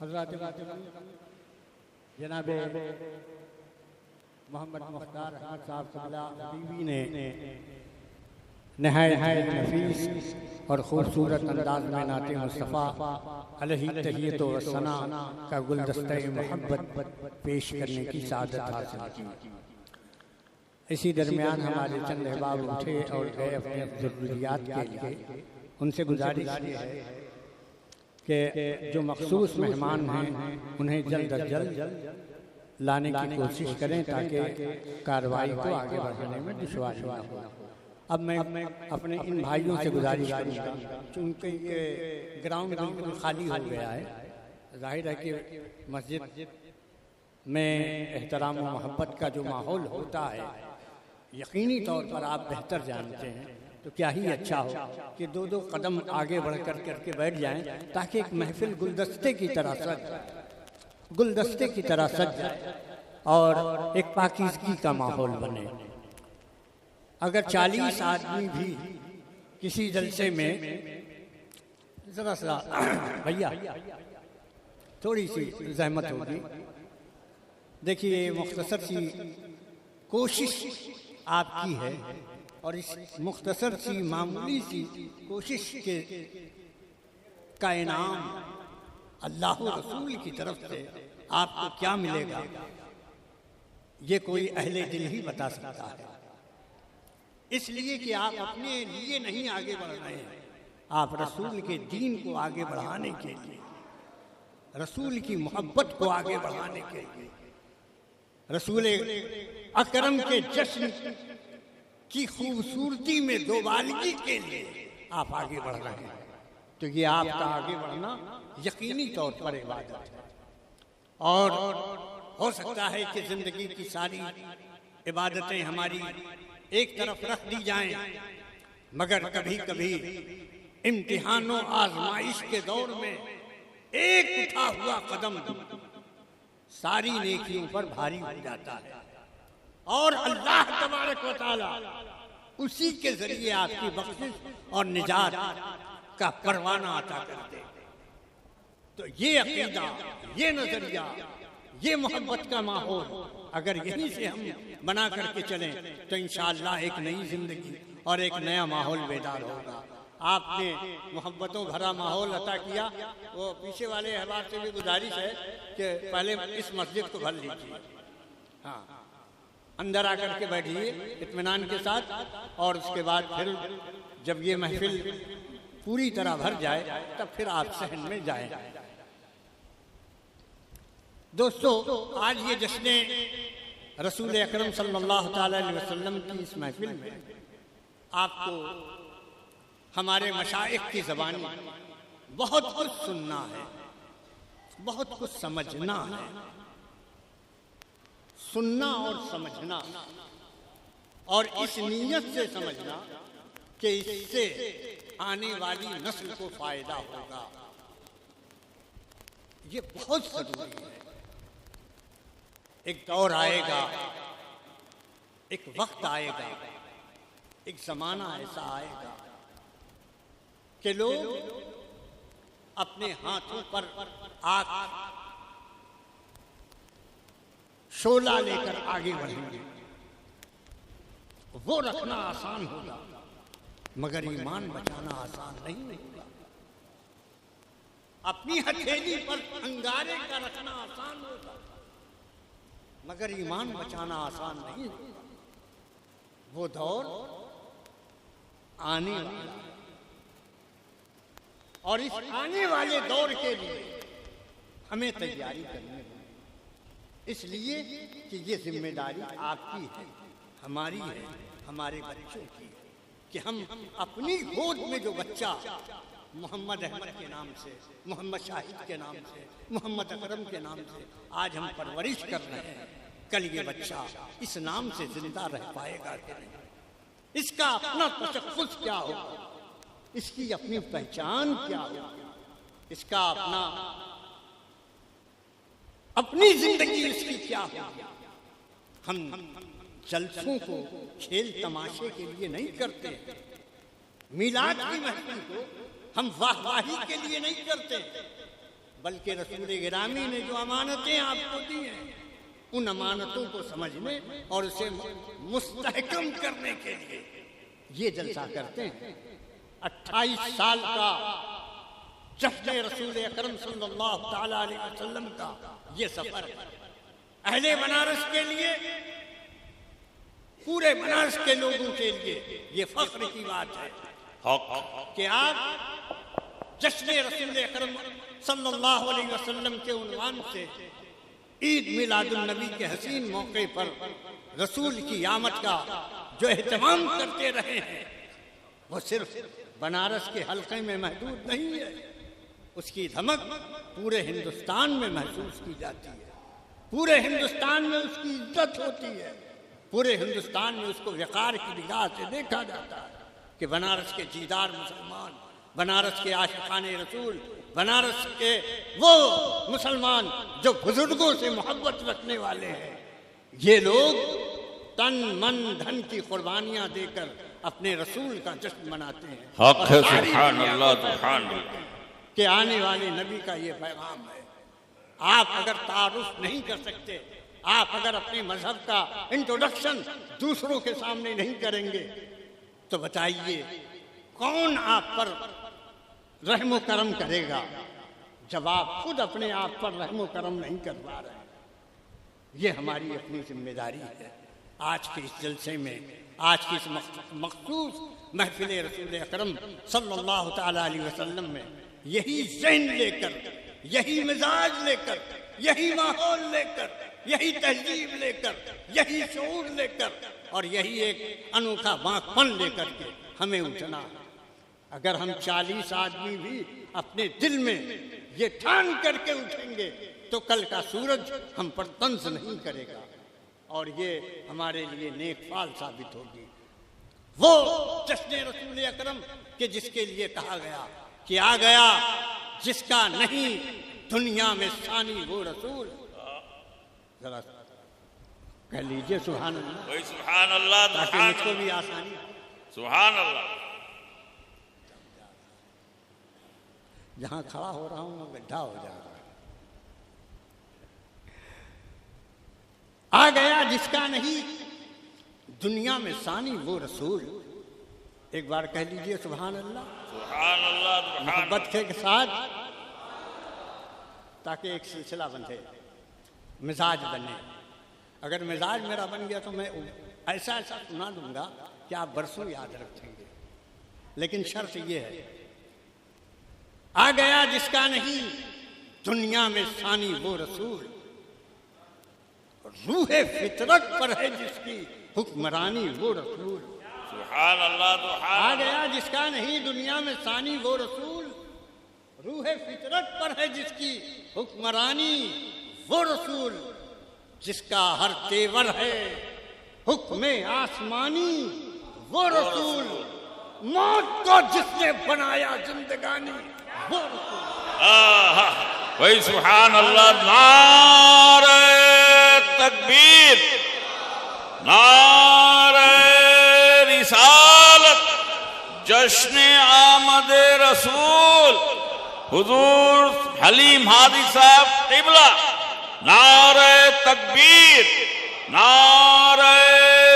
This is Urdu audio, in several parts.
حضرات جناب محمد مختار احمد صاحب قبلہ حبیبی نے نہایت نفیس اور خوبصورت انداز میں نعت مصطفیٰ علیہ تحیت و ثنا کا گلدستہ محبت پیش کرنے کی سعادت حاصل کی۔ اسی درمیان ہمارے چند احباب اٹھے اور گئے اپنے ضروریات کے لیے۔ ان سے گزارش یہ ہے کہ جو مخصوص مہمان ہیں انہیں جلد از جلد لانے کی کوشش کریں تاکہ کارروائی کو آگے بڑھانے میں دشواری نہ ہو۔ اب میں اپنے ان بھائیوں سے گزارش کروں گا، چونکہ یہ گراؤنڈ بالکل خالی ہو گیا ہے، ظاہر ہے کہ مسجد میں احترام و محبت کا جو ماحول ہوتا ہے یقینی طور پر آپ بہتر جانتے ہیں، تو کیا ہی اچھا ہو کہ دو قدم آگے بڑھ کر کے بیٹھ جائیں تاکہ ایک محفل گلدستے کی طرح سج جائے اور ایک پاکیزگی کا ماحول بنے۔ اگر 40 آدمی بھی کسی جلسے میں ذرا سا بھیا تھوڑی سی زحمت ہوگی، دیکھیے مختصر سی کوشش آپ کی ہے اور اس مختصر سی معمولی سی کوشش کا انعام اللہ و رسول کی طرف سے آپ کو کیا ملے گا یہ کوئی اہل دل ہی بتا سکتا ہے، اس لیے کہ آپ اپنے لیے نہیں آگے بڑھ رہے ہیں، آپ رسول کے دین کو آگے بڑھانے کے لیے، رسول کی محبت کو آگے بڑھانے کے لیے، رسول اکرم کے جشن کی خوبصورتی میں دوبالگی کے لیے آپ آگے بڑھ رہے ہیں، تو یہ آپ کا آگے بڑھنا یقینی طور پر عبادت ہے۔ اور ہو سکتا ہے کہ زندگی کی ساری عبادتیں ہماری ایک طرف رکھ دی جائیں، مگر کبھی کبھی امتحان و آزمائش کے دور میں ایک اٹھا ہوا قدم ساری نیکیوں پر بھاری ہو جاتا ہے، اور اللہ تبارک و تعالی اسی کے ذریعے آپ کی بخشش اور نجات کا پروانہ عطا کرتے۔ تو یہ عقیدہ، یہ نظریہ، یہ محبت کا ماحول اگر یہیں سے ہم بنا کر کے چلیں تو انشاءاللہ ایک نئی زندگی اور ایک نیا ماحول بیدار ہوگا۔ آپ نے محبتوں بھرا ماحول عطا کیا، وہ پیچھے والے احباب سے بھی گزارش ہے کہ پہلے اس مسجد کو بھر لیجیے، ہاں اندر آ کر کے بیٹھیے اطمینان کے ساتھ، اور اس کے بعد پھر جب یہ محفل پوری طرح بھر جائے تب پھر آپ صحن میں جائیں۔ دوستو، آج یہ جشن رسول اکرم صلی اللہ تعالی علیہ وسلم کی اس محفل میں آپ کو ہمارے مشائخ کی زبانی بہت کچھ سننا ہے، بہت کچھ سمجھنا ہے، سننا اور سمجھنا، اور اس نیت سے سمجھنا کہ اس سے آنے والی نسل کو فائدہ ہوگا، یہ بہت ضروری ہے۔ ایک دور آئے گا، ایک وقت آئے گا، ایک زمانہ ایسا آئے گا کہ لوگ اپنے ہاتھوں پر آگ شعلہ لے کر آگے بڑھیں گے، وہ رکھنا آسان ہوگا مگر ایمان بچانا آسان نہیں ہوگا۔ اپنی ہتھیلی پر انگارے کا رکھنا آسان ہوگا مگر ایمان بچانا آسان نہیں ہوگا۔ وہ دور آنے والا ہے، اور اس آنے والے دور کے لیے ہمیں تیاری کرنی ہوگی، اس لیے کہ یہ ذمہ داری آپ کی ہے، ہماری ہے، ہمارے بچوں کی ہے، کہ ہم اپنی گود میں جو بچہ محمد احمد کے نام سے، محمد شاہد کے نام سے، محمد اکرم کے نام سے آج ہم پرورش کر رہے ہیں، کل یہ بچہ اس نام سے زندہ رہ پائے گا کہ نہیں، اس کا اپنا تشخص کیا ہوگا، اس کی اپنی پہچان کیا ہوگی، اس کا اپنی زندگی اس کی کیا ہوگی۔ ہم جلسوں کو کھیل تماشے کے لیے نہیں کرتے، میلاد کی محفل کو ہم واہ واہی کے لیے نہیں کرتے، بلکہ رسول گرامی نے جو امانتیں آپ کو دی ہیں ان امانتوں کو سمجھنے اور اسے مستحکم کرنے کے لیے یہ جلسہ کرتے ہیں۔ 28 سال کا جشن رسول اکرم صلی اللہ تعالی علیہ وسلم کا یہ سفر اہل بنارس کے لیے، پورے بنارس کے لوگوں کے لیے یہ فخر کی بات ہے کہ آپ جشن رسول اکرم صلی اللہ علیہ وسلم کے عنوان سے عید میلاد النبی کے حسین موقع پر رسول کی آمد کا جو اہتمام کرتے رہے ہیں وہ صرف بنارس کے حلقے میں محدود نہیں ہے، اس کی دھمک پورے ہندوستان میں محسوس کی جاتی ہے، پورے ہندوستان میں اس کی عزت ہوتی ہے، پورے ہندوستان میں اس کو وقار کی نگاہ سے دیکھا جاتا ہے کہ بنارس کے جیدار مسلمان، بنارس کے عاشقان رسول، بنارس کے وہ مسلمان جو بزرگوں سے محبت رکھنے والے ہیں، یہ لوگ تن من دھن کی قربانیاں دے کر اپنے رسول کا جشن مناتے ہیں۔ حق ہے، سبحان اللہ سبحان اللہ، کہ آنے والے نبی کا یہ پیغام ہے۔ آپ اگر تعارف نہیں کر سکتے، آپ اگر اپنے مذہب کا انٹروڈکشن دوسروں کے سامنے نہیں کریں گے تو بتائیے کون آپ پر رحم و کرم کرے گا جب آپ خود اپنے آپ پر رحم و کرم نہیں کر پا رہے؟ یہ ہماری اپنی ذمہ داری ہے۔ آج کے اس جلسے میں، آج کی اس مخصوص محفل رسول اکرم صلی اللہ تعالی علیہ وسلم میں یہی ذہن لے کر، یہی مزاج لے کر، یہی ماحول لے کر، یہی تہذیب لے کر، یہی شعور لے کر اور یہی ایک انوکھا بانک پن لے کر کے ہمیں اٹھنا۔ اگر ہم 40 آدمی بھی اپنے دل میں یہ ٹھان کر کے اٹھیں گے تو کل کا سورج ہم پر طنز نہیں کرے گا اور یہ ہمارے لیے نیک فال ثابت ہوگی۔ وہ جشن رسول اکرم کہ جس کے لیے کہا گیا کہ آ گیا جس کا نہیں دنیا میں ثانی وہ رسول۔ ذرا کہہ لیجئے سبحان اللہ، کوئی سبحان اللہ، تاکہ مجھ کو بھی آسانی۔ سبحان اللہ۔ جہاں کھڑا ہو رہا ہوں وہ گڈھا ہو جا رہا ہے۔ آ گیا جس کا نہیں دنیا میں ثانی وہ رسول۔ ایک بار کہہ لیجئے سبحان اللہ، سبحان اللہ سبحان اللہ۔ محبت کے ساتھ، تاکہ ایک سلسلہ بنے، مزاج بنے۔ اگر مزاج میرا بن گیا تو میں ایسا ایسا سنا دوں گا کہ آپ برسوں یاد رکھیں گے، لیکن شرط یہ ہے آ گیا جس کا نہیں دنیا میں ثانی وہ رسول، روح فطرت پر ہے جس کی حکمرانی وہ رسول۔ سبحان اللہ آ سبحان گیا جس کا نہیں دنیا میں ثانی وہ رسول، روح فطرت پر ہے جس کی حکمرانی وہ رسول، جس کا ہر تیور ہے حکم آسمانی وہ رسول، موت کو جس نے بنایا زندگانی وہ رسول۔ وہی سبحان اللہ۔ نعرہ تکبیر، نعرہ رسالت، جشن آمد رسول حضور حلیم ہادی صاحب قبلہ، نعرہ تکبیر، نعرہ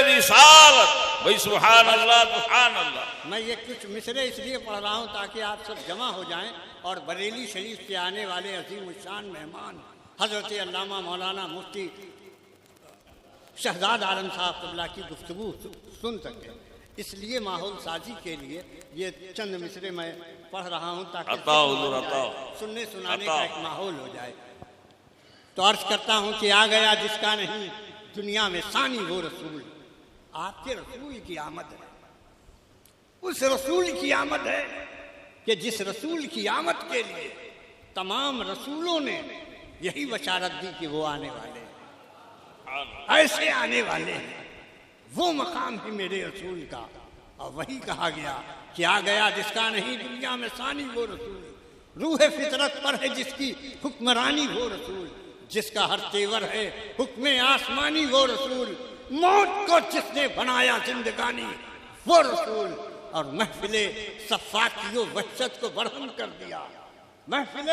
رسالت، وہی سبحان اللہ سبحان اللہ۔ میں یہ کچھ مصرے اس لیے پڑھ رہا ہوں تاکہ آپ سب جمع ہو جائیں اور بریلی شریف سے آنے والے عظیم الشان مہمان حضرت علامہ مولانا مفتی شہزاد عالم صاحب قبلہ کی گفتگو سن سکیں۔ اس لیے ماحول سازی کے لیے یہ چند مصرے میں پڑھ رہا ہوں تاکہ عطا حضور عطا، سننے سنانے عطا۔ کا ایک ماحول ہو جائے۔ تو عرض کرتا ہوں کہ آ گیا جس کا نہیں دنیا میں ثانی وہ رسول، آپ کے رسول کی آمد ہے، اس رسول کی آمد ہے کہ جس رسول کی آمد کے لیے تمام رسولوں نے یہی بشارت دی کہ وہ آنے والے ہیں، ایسے آنے والے ہیں۔ وہ مقام ہے میرے رسول کا، اور وہی کہا گیا کہ آ گیا جس کا نہیں دنیا میں ثانی وہ رسول، روح فطرت پر ہے جس کی حکمرانی وہ رسول، جس کا ہر تیور ہے حکم آسمانی وہ رسول، موت کو جس نے بنایا زندگانی وہ رسول، اور محفل صفات کی وحشت کو برہم کر دیا، محفل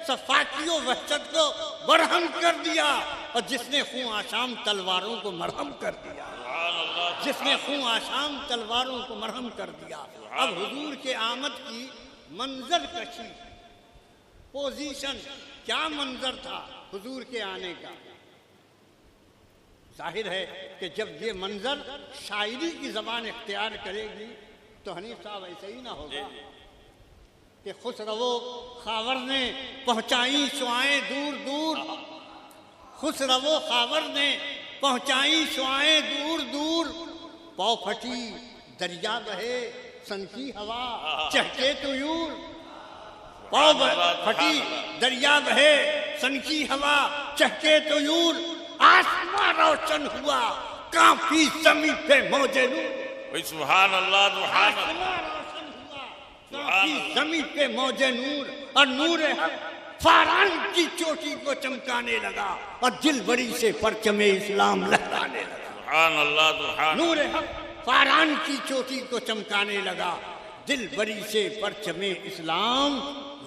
صفاقی و وحشت کو برہم کر دیا، اور جس نے خون آشام تلواروں کو مرہم کر دیا، جس نے خون آشام تلواروں کو مرہم کر دیا۔ اب حضور کے آمد کی منظر کشی، پوزیشن، کیا منظر تھا حضور کے آنے کا۔ ظاہر ہے کہ جب یہ منظر شاعری کی زبان اختیار کرے گی تو حنیف صاحب ایسے ہی نہ ہوگا کہ خسرو خاور نے پہنچائی شعائیں دور دور، خسرو خاور نے پہنچائی شعائیں دور دور، پاؤ پھٹی دریا بہے سنکی ہوا چہکے طیور، پاؤ پھٹی دریا بہے سنکی ہوا چہکے طیور، آسمان روشن ہوا کافی زمین پہ موجے نور، سبحان اللہ سبحان اللہ، آسمان روشن ہوا کافی زمین پہ موجے نور، اور نور حق فاران کی چوٹی کو چمکانے لگا، اور دل بری سے پرچم اسلام لہرانے لگا۔ سبحان اللہ سبحان نور حق فاران کی چوٹی کو چمکانے لگا، دل بری سے پرچم اسلام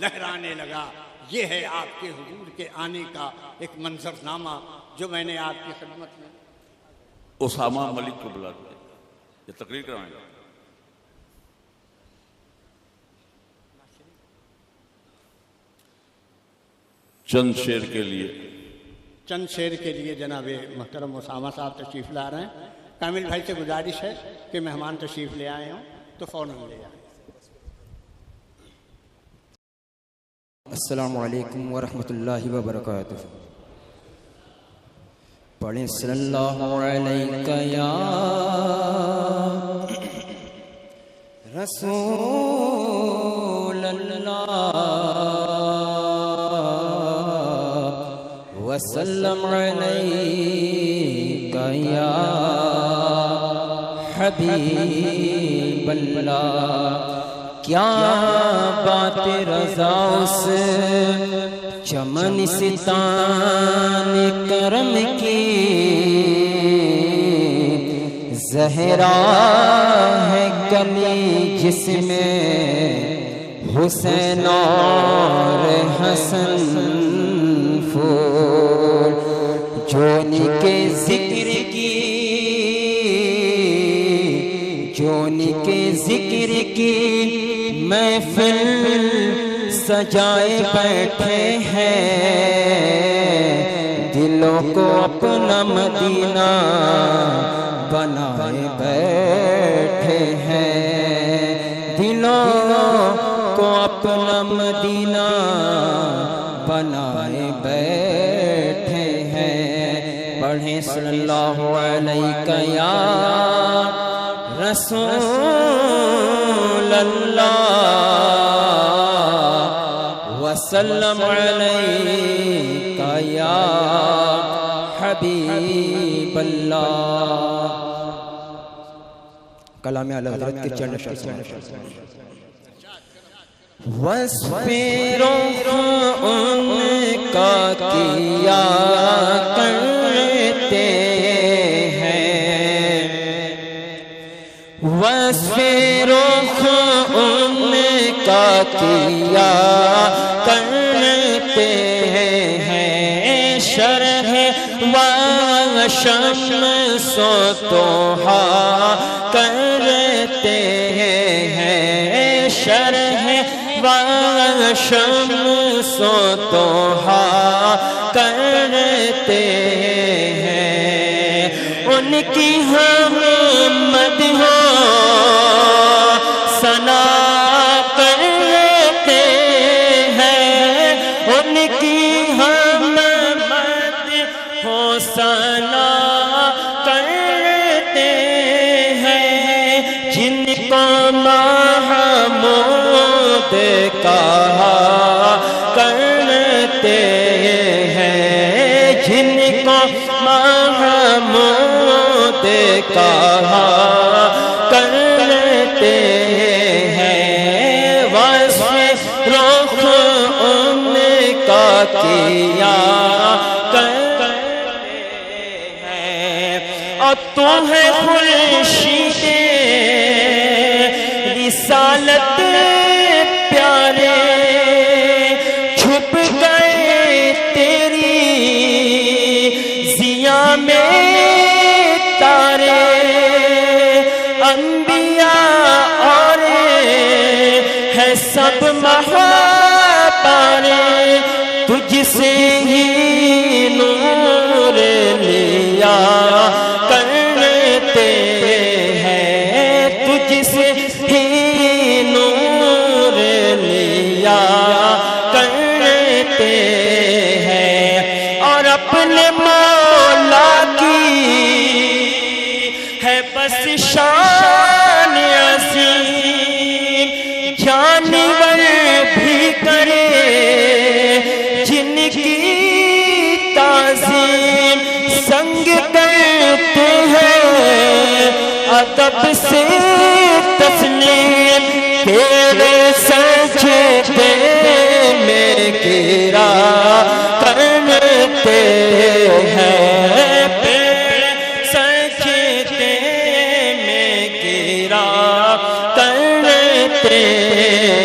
لہرانے لگا۔ یہ ہے آپ کے حضور کے آنے کا ایک منظرنامہ جو میں نے آپ کی خدمت میں۔ اسامہ ملک کو بلا دیا، یہ تقریر کروائیں گے۔ چند شعر کے لیے، چند شعر کے لیے جناب محترم اسامہ صاحب تشریف لا رہے ہیں۔ کامل بھائی سے گزارش ہے کہ مہمان تشریف لے آئے ہوں تو فوراً لے آئیں۔ السلام علیکم ورحمۃ اللہ وبرکاتہ۔ پڑھیں صلی اللہ علیہ یا رسول اللہ وسلم علیہ یا حبیب اللہ۔ کیا بات رضا اس چمن ستان کرم کی، زہرا ہے گلی جس میں حسین اور حسن پھول، جونی کے ذکر کی، جونی کے ذکر کی محفل سجائے بیٹھے ہیں، دلوں کو اپنا مدینہ بنائے بیٹھے ہیں، دلوں کو اپنا مدینہ بنائے بیٹھے ہیں۔ پڑھیں صلی اللہ علیہ یا رسول اللہ وسلم علیک یا حبیب اللہ۔ کلام اعلی حضرت کے چند اشعار وصف رخ ان کا کیا کرتے ہیں، وصف رخ ان کا کیا کرتے ہیں، شرح و شمس و توحا کرتے ہیں، شرح و شمس و توحا کرتے ہیں، ان کی ہم مدحوں ثنا کرتے ہیں، ان کی ہم مدحوں ثنا کرتے ہیں، جن کو محمود کہا کرتے ہیں، جن کو محمود کہا کرتے ہیں، وصف رخ ان کا کیا کرتے ہیں، اور تو ہے خورشید رسالت پیارے، چھپ گئے تیری ضیا میں تارے، انبیاء اور ہے سب مہاپارے، تجھ سے ہی نور لیا کرتے ہیں، تجھ سے ہی نور لیا کرتے ہیں، اور اپنے مولا کی ہے بس شان عظیم، جانور بھی کرے جن کی تعظیم، سنگ کرتے ہیں ادب سے تسلیم، تیرے سجدے میں گرا کرتے ہیں، تیرے سجدے میں گرا کرتے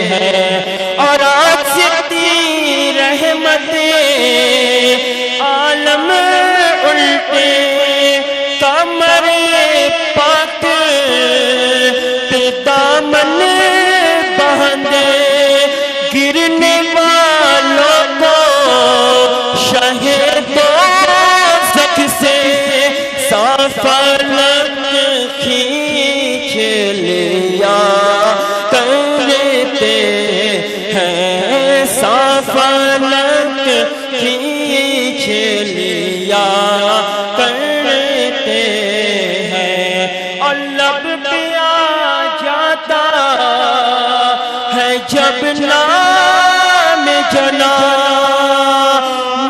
ہیں، اور آج سے رحمت عالم الٹے کمر پاک پہ دامن باندھے، گرنے والوں کو شہد دوزخ سے صاف فلک کھینچ لیا کرتے ہیں، صاف فلک کھینچ لیا کرتے ہیں، اور لب پہ آ جاتا ہے جب نام جنا،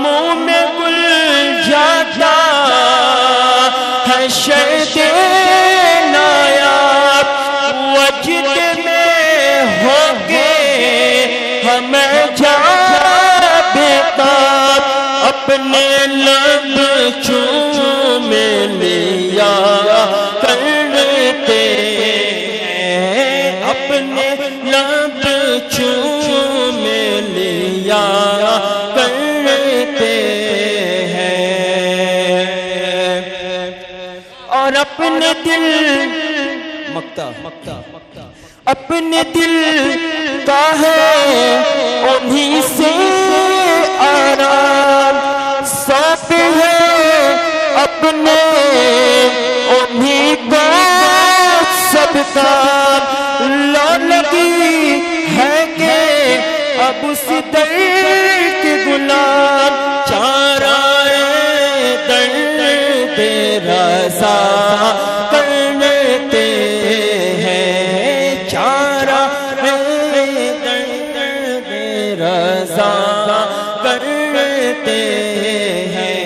منہ میں گل جاتا ہے شہد نایاب، وجد میں ہو گے ہمیں جا بےتاب، اپنے لب چوم لیا کرتے ہیں، اپنے لب چوم لیا کرتے ہیں، اور اپنے دل اپنے دل کا ہے انہیں سے آرام، ساتھ ہے اپنے انہیں کو سب کام، لو لگی ہے کہ اب اس درد غلام، چارہ درد رضا کرتے ہیں، چارہ درد رضا کرتے ہیں،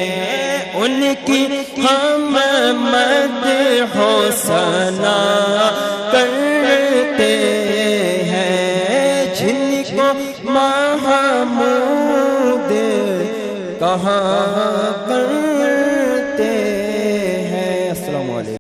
ان کی ہم مدح و ثنا کرتے ہیں، جن کو محمود کہا کرتے